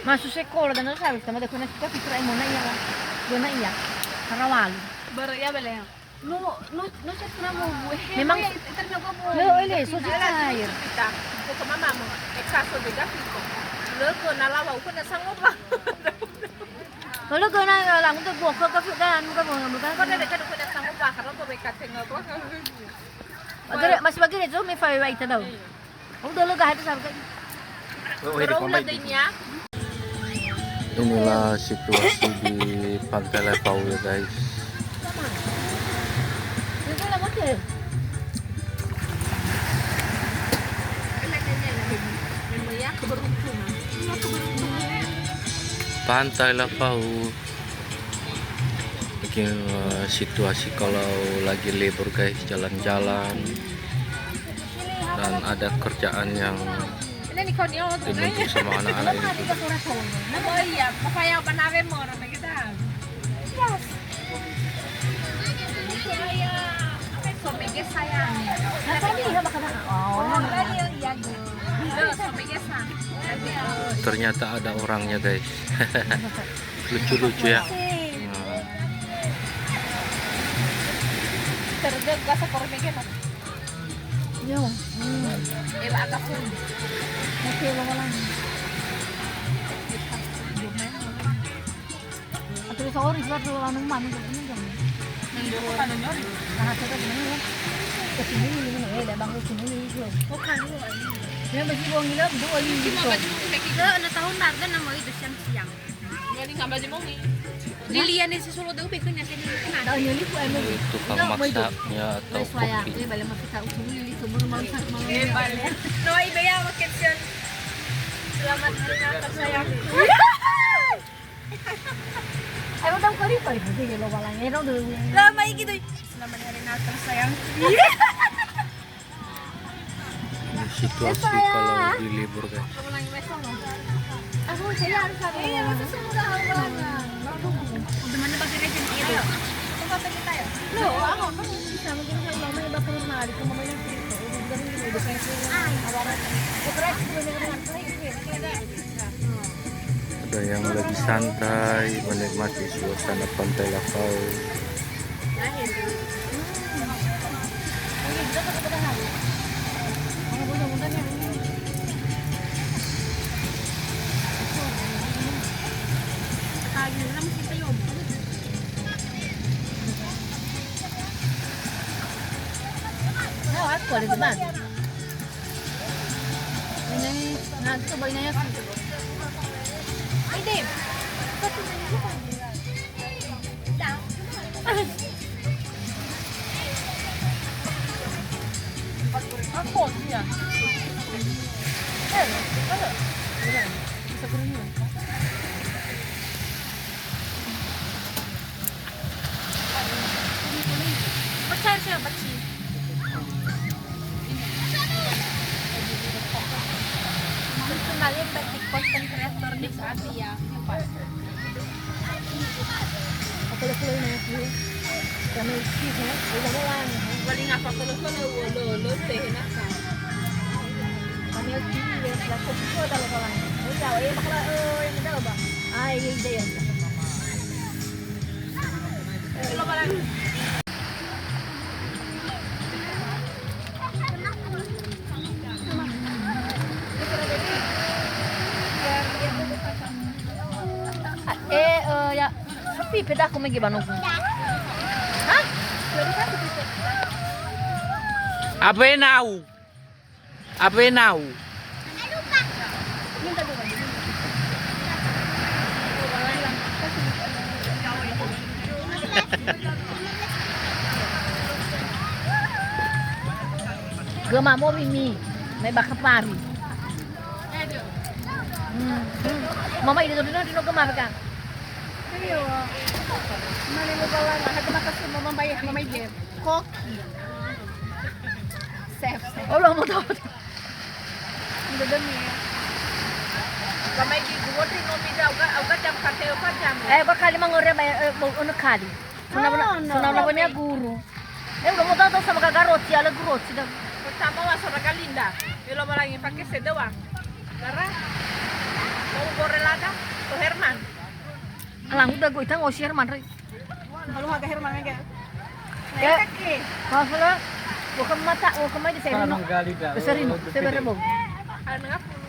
Masuk sekolah dan sabi sama da kuna kita pitra mo na iya. Dona iya. Karawal. Baru ya bele. No se tramo buhe. Memang interno ko mo. lo ele so cair. Kita, ko mama mo, kaso de gafiko. Lo ko nalawa ko na sangop ba. Kalau kena lang untuk buat ke sudan bukan bukan. Ko na de ko na sangop ba karon ko be katenga ko. Agar masih bagi itu me fai right daw. Udah lo gahit sabi ka. Pero ulan din niya. Inilah situasi di Pantai Lepau ya guys. Itu lah betul. Pantai Lepau. Bikin situasi kalau lagi libur guys, jalan-jalan dan ada kerjaan yang Ini ko niyo to na. dibentuk sama anak-anak itu. Oh iya, papaya pa namin mo na kita. Yes. Papaya. Okay, so bigas sayang. Tadi ya makan. Oh, Iya, so bigas na. Ternyata ada orangnya guys. Lucu-lucu ya. Nah, Terdag ka sa kormege na. yo. Iba ka po. Masih lo lang. Atau sorry sebab lo lang man ko ni jam. Hindi ko pa nun yun. Karena kita ni kesini ni dah bangun sini ni jo. Dia masih buang gila dua Hindi lagi. mo ba di mo kumikita? Ano tahun naga na mo ito siyang. Galing nga ba di mo ni? Dilian ni sa sulod daw biko niya sinin na. Dah ni ku anu. tukang maksaknya atau Saya, koki. balik masih tak usul ni semua mau sak mau. Bale. No, iba ya makitsyon. Salamat din nga sayang. Ay mo daw kari pa ito di lo walang. Eh no dulu. Lama iki doy. Salamat rin natin sayang. Ini situasi kalau di libur guys. Walang meso no. Aku saya harus ada. Iya, masa sudah walang. Duman na ba sila dyan ito? Kumata kita ya. Lo, ako bisa mungkin saya lama iba ko na di ko mamaya dito. Ganun din iba kasi. Ay, awaran. Correct ko dengan Ada yang lagi santai menikmati suasana Pantai Lepau. Tayo lang si tayo. No, ako di ba? Ini nagtubay na yan. Ay, Dave. Ako niya. Bisa kurang yun. Pagkaya siya, batsi. Kenalin batik content creator di sa Asia. Ako na kulay na yun. Kami excuse ha. Wala mo lang. Wali nga pa ko lo na ka. Kami excuse. Lakas ko talaga lang. Ikaw, eh bakla yung dalawa ba? Ay, hindi yan. Ano ba lang? Ya. Tapi peda ako may gibanog. Ha? Abenau. Abenau. Gama mo ini. May baka pari. Mama ini dino gama ka. Ayo. Mali mo ba lang? Hagma kasi mamay Jeff. Koki. Sef. Wala mo daw. Ang dami. Kamay giguwot rin umida uga jam kateo pa jam. Bakali mangore may ono kali. Sunam niya guru. Udah mo daw sa magagarot siya lagrot sila. Pertama wa sa Galinda. Ilo ba lang ipake sedewa. Lara. Mau gorelada. lang udah gue itang osir man rin. Kalau haga herman nga. Ya, maaf lah. Bukan mata, bukan mata saya rindu. Saya rindu, saya berembung. Ano nga po?